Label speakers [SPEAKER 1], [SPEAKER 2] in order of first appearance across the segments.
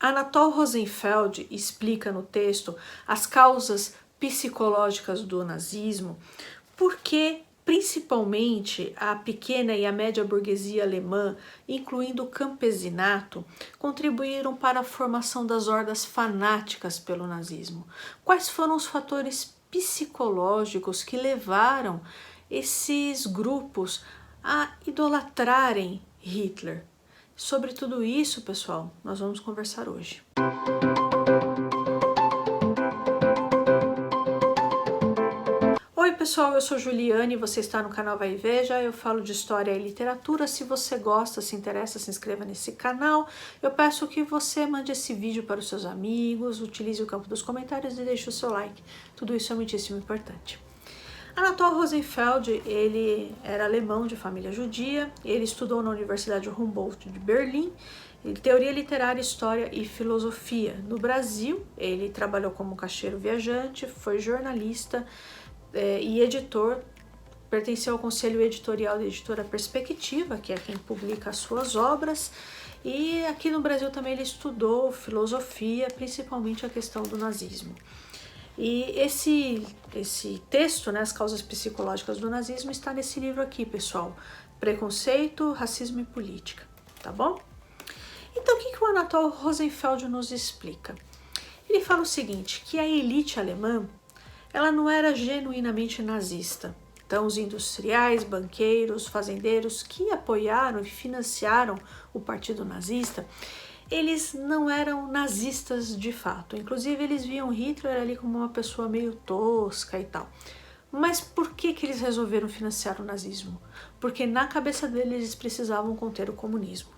[SPEAKER 1] Anatol Rosenfeld explica no texto as causas psicológicas do nazismo, porque principalmente a pequena e a média burguesia alemã, incluindo o campesinato, contribuíram para a formação das hordas fanáticas pelo nazismo. Quais foram os fatores psicológicos que levaram esses grupos a idolatrarem Hitler? Sobre tudo isso, pessoal, nós vamos conversar hoje. Oi pessoal, eu sou Juliane, você está no canal Vai e Veja, eu falo de história e literatura. Se você gosta, se interessa, se inscreva nesse canal. Eu peço que você mande esse vídeo para os seus amigos, utilize o campo dos comentários e deixe o seu like. Tudo isso é muitíssimo importante. Anatol Rosenfeld, ele era alemão de família judia, ele estudou na Universidade Humboldt de Berlim, teoria literária, história e filosofia. No Brasil, ele trabalhou como caixeiro viajante, foi jornalista e editor, pertenceu ao conselho editorial da editora Perspectiva, que é quem publica as suas obras, e aqui no Brasil também ele estudou filosofia, principalmente a questão do nazismo. E esse texto, né, As Causas Psicológicas do Nazismo, está nesse livro aqui, pessoal. Preconceito, Racismo e Política, tá bom? Então, o que o Anatol Rosenfeld nos explica? Ele fala o seguinte, que a elite alemã, ela não era genuinamente nazista. Então, os industriais, banqueiros, fazendeiros que apoiaram e financiaram o partido nazista, eles não eram nazistas de fato. Inclusive, eles viam Hitler ali como uma pessoa meio tosca e tal. Mas por que eles resolveram financiar o nazismo? Porque na cabeça deles eles precisavam conter o comunismo.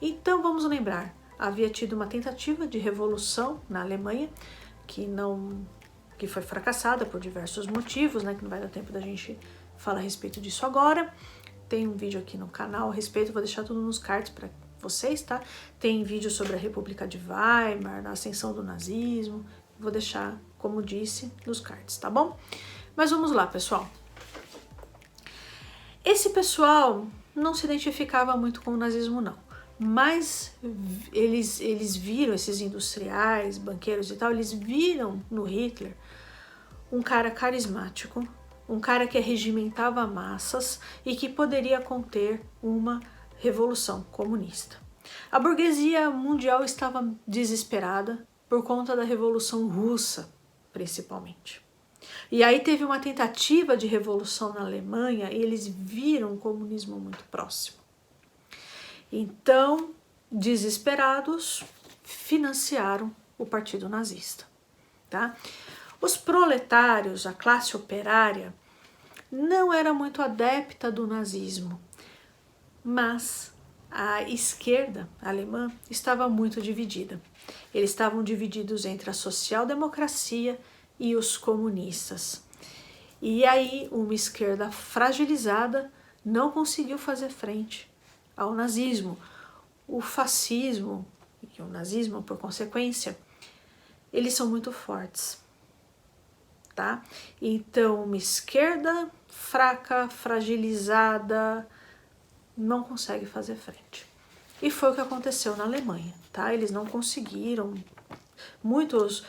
[SPEAKER 1] Então, vamos lembrar, havia tido uma tentativa de revolução na Alemanha, que foi fracassada por diversos motivos, né, que não vai dar tempo da gente falar a respeito disso agora. Tem um vídeo aqui no canal a respeito, vou deixar tudo nos cards para vocês, tá? Tem vídeo sobre a República de Weimar, a ascensão do nazismo, vou deixar, como disse, nos cards, tá bom? Mas vamos lá, pessoal. Esse pessoal não se identificava muito com o nazismo, não. Mas eles viram, esses industriais, banqueiros e tal, eles viram no Hitler um cara carismático, um cara que regimentava massas e que poderia conter uma revolução comunista. A burguesia mundial estava desesperada por conta da Revolução Russa, principalmente. E aí teve uma tentativa de revolução na Alemanha e eles viram o comunismo muito próximo. Então, desesperados, financiaram o partido nazista, tá? Os proletários, a classe operária, não era muito adepta do nazismo, mas a esquerda alemã estava muito dividida. Eles estavam divididos entre a social-democracia e os comunistas. E aí uma esquerda fragilizada não conseguiu fazer frente ao nazismo. O fascismo e o nazismo, por consequência, eles são muito fortes, tá? Então, uma esquerda fraca, fragilizada, não consegue fazer frente. E foi o que aconteceu na Alemanha, tá? Eles não conseguiram. Muitos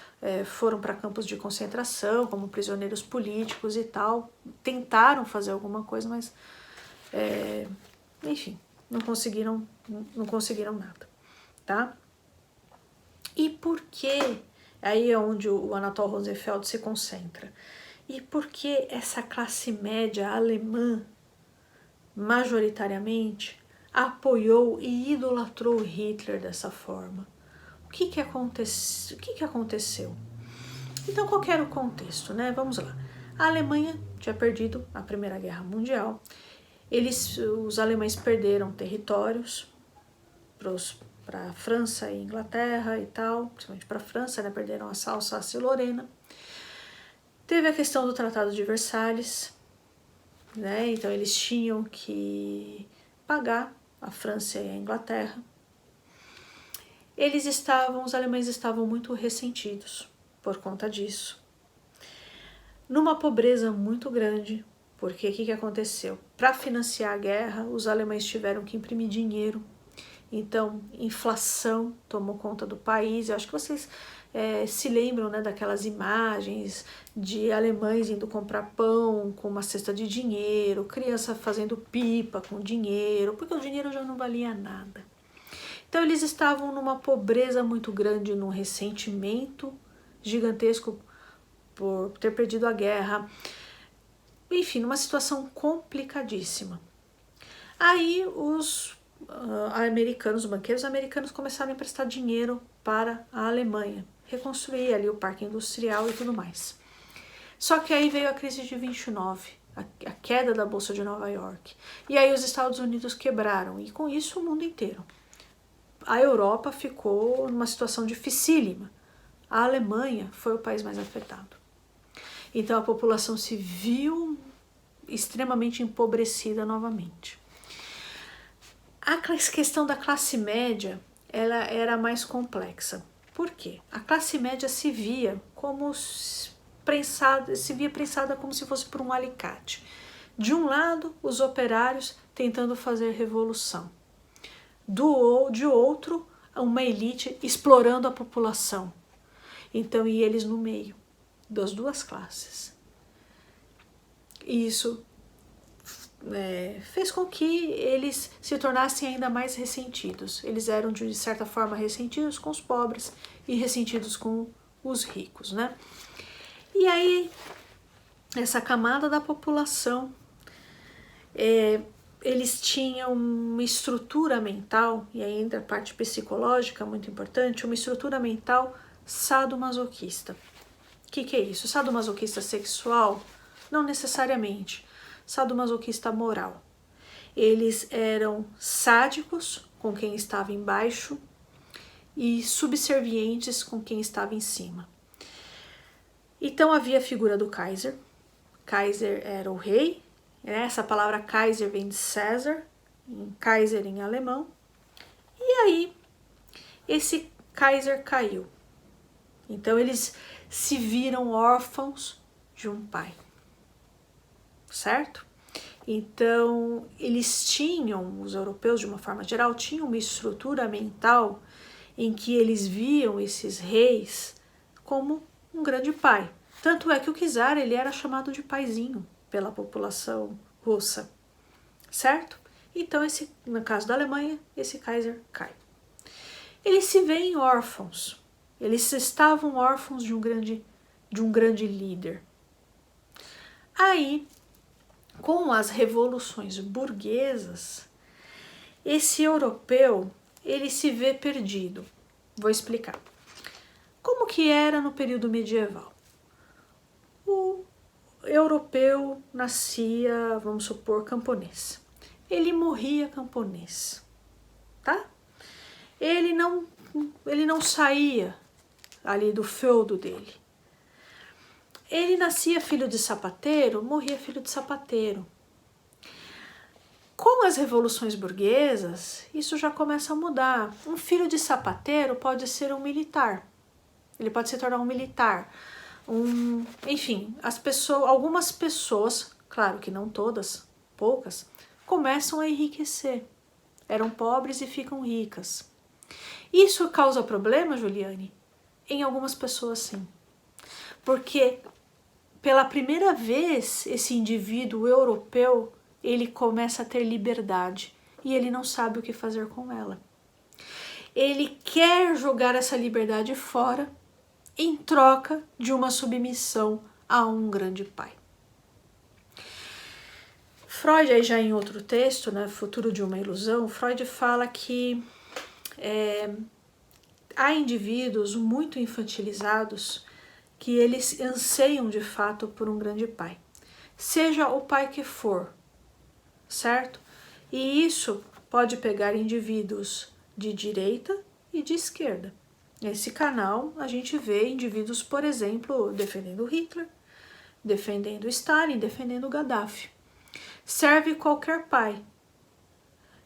[SPEAKER 1] foram para campos de concentração, como prisioneiros políticos e tal. Tentaram fazer alguma coisa, mas, enfim, não conseguiram nada, tá? E por que? Aí é onde o Anatol Rosenfeld se concentra. E por que essa classe média alemã, majoritariamente, apoiou e idolatrou Hitler dessa forma? O que aconteceu? Então, qual era o contexto, né? Vamos lá. A Alemanha tinha perdido a Primeira Guerra Mundial. Os alemães perderam territórios para a França e Inglaterra e tal, principalmente para a França, né? Perderam a Alsácia e Lorena. Teve a questão do Tratado de Versalhes, né? Então eles tinham que pagar a França e a Inglaterra. Os alemães estavam muito ressentidos por conta disso. Numa pobreza muito grande, porque o que aconteceu? Para financiar a guerra, os alemães tiveram que imprimir dinheiro Então, inflação tomou conta do país. Eu acho que vocês se lembram, né, daquelas imagens de alemães indo comprar pão com uma cesta de dinheiro, criança fazendo pipa com dinheiro, porque o dinheiro já não valia nada. Então eles estavam numa pobreza muito grande, num ressentimento gigantesco por ter perdido a guerra, enfim, numa situação complicadíssima. Aí os americanos, os banqueiros americanos começaram a emprestar dinheiro para a Alemanha, reconstruir ali o parque industrial e tudo mais. Só que aí veio a crise de 29, a queda da Bolsa de Nova York. E aí os Estados Unidos quebraram, e com isso o mundo inteiro. A Europa ficou numa situação dificílima. A Alemanha foi o país mais afetado. Então a população se viu extremamente empobrecida novamente. A questão da classe média, ela era mais complexa. Por quê? A classe média se via como prensada como se fosse por um alicate. De um lado, os operários tentando fazer revolução. De outro, uma elite explorando a população. Então, e eles no meio das duas classes. E isso fez com que eles se tornassem ainda mais ressentidos. Eles eram, de certa forma, ressentidos com os pobres e ressentidos com os ricos, né? E aí, essa camada da população, eles tinham uma estrutura mental, e aí entra a parte psicológica muito importante, uma estrutura mental sadomasoquista. O que é isso? Sadomasoquista sexual? Não necessariamente. Sadomasoquista moral. Eles eram sádicos com quem estava embaixo e subservientes com quem estava em cima. Então havia a figura do Kaiser. Kaiser era o rei. Essa palavra Kaiser vem de César, Kaiser em alemão. E aí esse Kaiser caiu. Então eles se viram órfãos de um pai. Certo? Então, eles tinham, os europeus de uma forma geral, tinham uma estrutura mental em que eles viam esses reis como um grande pai. Tanto é que o czar, ele era chamado de paizinho pela população russa, certo? Então, no caso da Alemanha, esse Kaiser cai. Eles se veem órfãos, eles estavam órfãos de um grande líder. Aí, com as revoluções burguesas, esse europeu, ele se vê perdido. Vou explicar. Como que era no período medieval? O europeu nascia, vamos supor, camponês. Ele morria camponês, tá? Ele não saía ali do feudo dele. Ele nascia filho de sapateiro, morria filho de sapateiro. Com as revoluções burguesas, isso já começa a mudar. Um filho de sapateiro pode ser um militar. Ele pode se tornar um militar. Enfim, algumas pessoas, claro que não todas, poucas, começam a enriquecer. Eram pobres e ficam ricas. Isso causa problema, Juliane? Em algumas pessoas, sim. Porque pela primeira vez, esse indivíduo europeu, ele começa a ter liberdade e ele não sabe o que fazer com ela. Ele quer jogar essa liberdade fora em troca de uma submissão a um grande pai. Freud, aí já em outro texto, né, Futuro de uma Ilusão, Freud fala que há indivíduos muito infantilizados que eles anseiam de fato por um grande pai, seja o pai que for, certo? E isso pode pegar indivíduos de direita e de esquerda. Nesse canal a gente vê indivíduos, por exemplo, defendendo Hitler, defendendo Stalin, defendendo Gaddafi. Serve qualquer pai,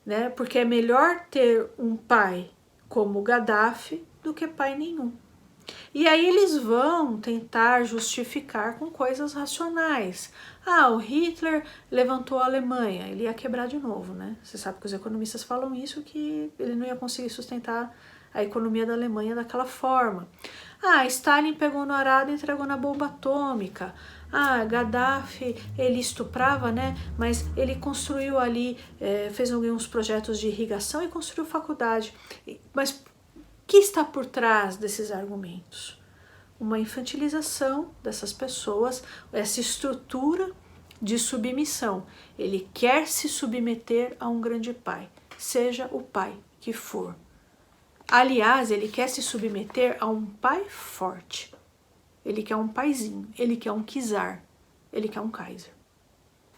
[SPEAKER 1] né? Porque é melhor ter um pai como Gaddafi do que pai nenhum. E aí eles vão tentar justificar com coisas racionais. Ah, o Hitler levantou a Alemanha, ele ia quebrar de novo, né? Você sabe que os economistas falam isso, que ele não ia conseguir sustentar a economia da Alemanha daquela forma. Ah, Stalin pegou no arado e entregou na bomba atômica. Ah, Gaddafi, ele estuprava, né? Mas ele construiu ali, fez alguns projetos de irrigação e construiu faculdade. Mas o que está por trás desses argumentos? Uma infantilização dessas pessoas, essa estrutura de submissão. Ele quer se submeter a um grande pai, seja o pai que for. Aliás, ele quer se submeter a um pai forte. Ele quer um paizinho, ele quer um czar, ele quer um Kaiser,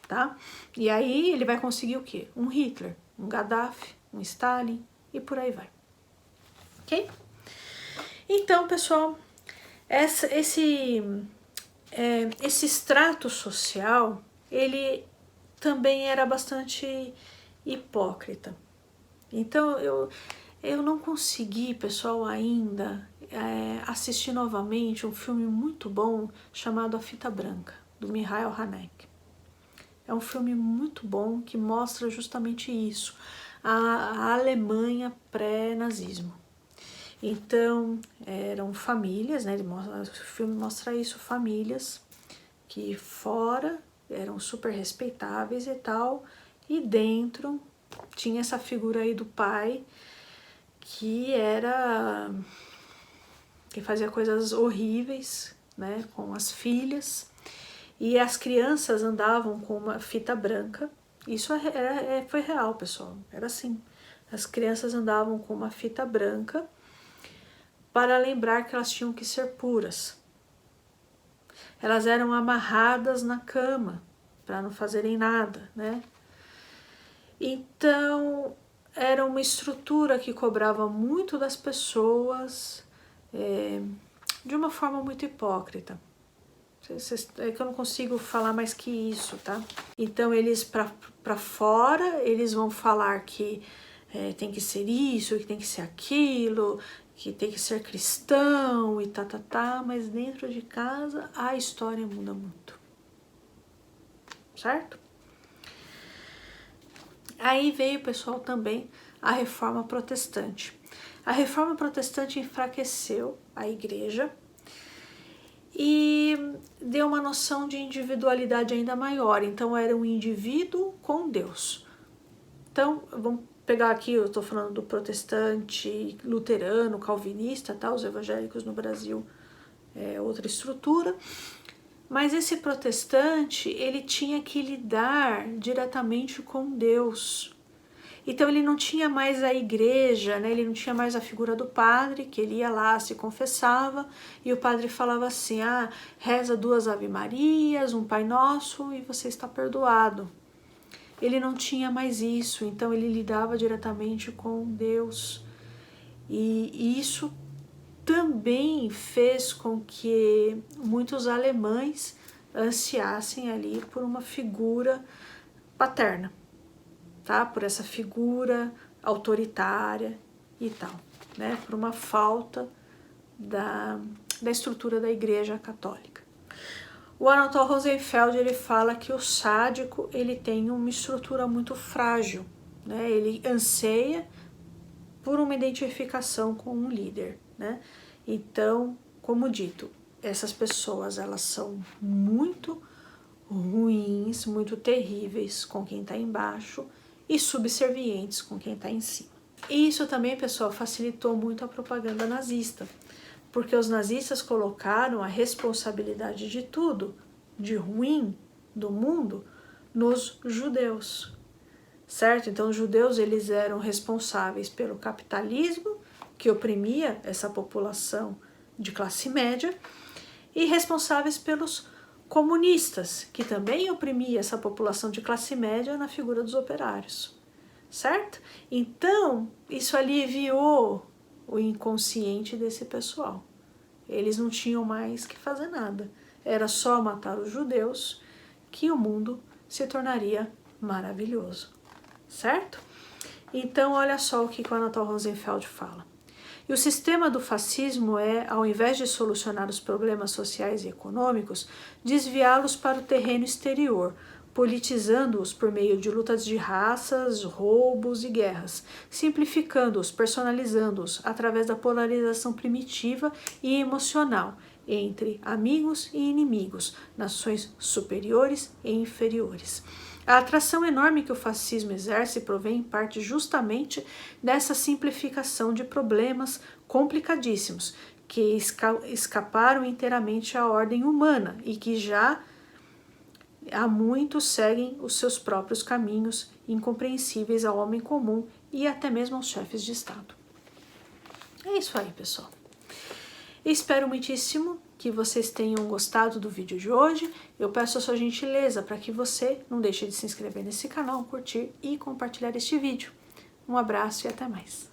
[SPEAKER 1] tá? E aí ele vai conseguir o quê? Um Hitler, um Gaddafi, um Stalin e por aí vai. Ok? Então, pessoal, esse extrato social, ele também era bastante hipócrita. Então, eu não consegui, pessoal, ainda assistir novamente um filme muito bom chamado A Fita Branca, do Michael Haneke. É um filme muito bom que mostra justamente isso, a Alemanha pré-nazismo. Então, eram famílias, né? O filme mostra isso, famílias que fora eram super respeitáveis e tal, e dentro tinha essa figura aí do pai que fazia coisas horríveis, né, com as filhas, e as crianças andavam com uma fita branca. Isso foi real, pessoal, era assim. As crianças andavam com uma fita branca para lembrar que elas tinham que ser puras. Elas eram amarradas na cama para não fazerem nada, né? Então, era uma estrutura que cobrava muito das pessoas, de uma forma muito hipócrita. É que eu não consigo falar mais que isso, tá? Então, eles, para fora, eles vão falar que tem que ser isso, que tem que ser aquilo, que tem que ser cristão e tá, mas dentro de casa a história muda muito. Certo? Aí veio, pessoal, também a Reforma Protestante. A Reforma Protestante enfraqueceu a igreja e deu uma noção de individualidade ainda maior. Então, era um indivíduo com Deus. Então, vamos pegar aqui, eu estou falando do protestante, luterano, calvinista, tá? Os evangélicos no Brasil é outra estrutura. Mas esse protestante, ele tinha que lidar diretamente com Deus. Então ele não tinha mais a igreja, né? Ele não tinha mais a figura do padre, que ele ia lá, se confessava, e o padre falava assim, reza 2 Ave Marias, um Pai Nosso, e você está perdoado. Ele não tinha mais isso, então ele lidava diretamente com Deus. E isso também fez com que muitos alemães ansiassem ali por uma figura paterna, tá? Por essa figura autoritária e tal, né? Por uma falta da estrutura da Igreja Católica. O Anatol Rosenfeld, ele fala que o sádico, ele tem uma estrutura muito frágil, né? Ele anseia por uma identificação com um líder, né? Então, como dito, essas pessoas, elas são muito ruins, muito terríveis com quem está embaixo e subservientes com quem está em cima. E isso também, pessoal, facilitou muito a propaganda nazista, porque os nazistas colocaram a responsabilidade de tudo, de ruim do mundo, nos judeus, certo? Então, os judeus, eles eram responsáveis pelo capitalismo, que oprimia essa população de classe média, e responsáveis pelos comunistas, que também oprimia essa população de classe média na figura dos operários, certo? Então, isso aliviou o inconsciente desse pessoal. Eles não tinham mais que fazer nada. Era só matar os judeus que o mundo se tornaria maravilhoso, certo? Então, olha só o que o Anatol Rosenfeld fala. E o sistema do fascismo é, ao invés de solucionar os problemas sociais e econômicos, desviá-los para o terreno exterior, politizando-os por meio de lutas de raças, roubos e guerras, simplificando-os, personalizando-os através da polarização primitiva e emocional entre amigos e inimigos, nações superiores e inferiores. A atração enorme que o fascismo exerce provém em parte justamente dessa simplificação de problemas complicadíssimos que escaparam inteiramente à ordem humana e que já há muitos seguem os seus próprios caminhos incompreensíveis ao homem comum e até mesmo aos chefes de Estado. É isso aí, pessoal. Espero muitíssimo que vocês tenham gostado do vídeo de hoje. Eu peço a sua gentileza para que você não deixe de se inscrever nesse canal, curtir e compartilhar este vídeo. Um abraço e até mais.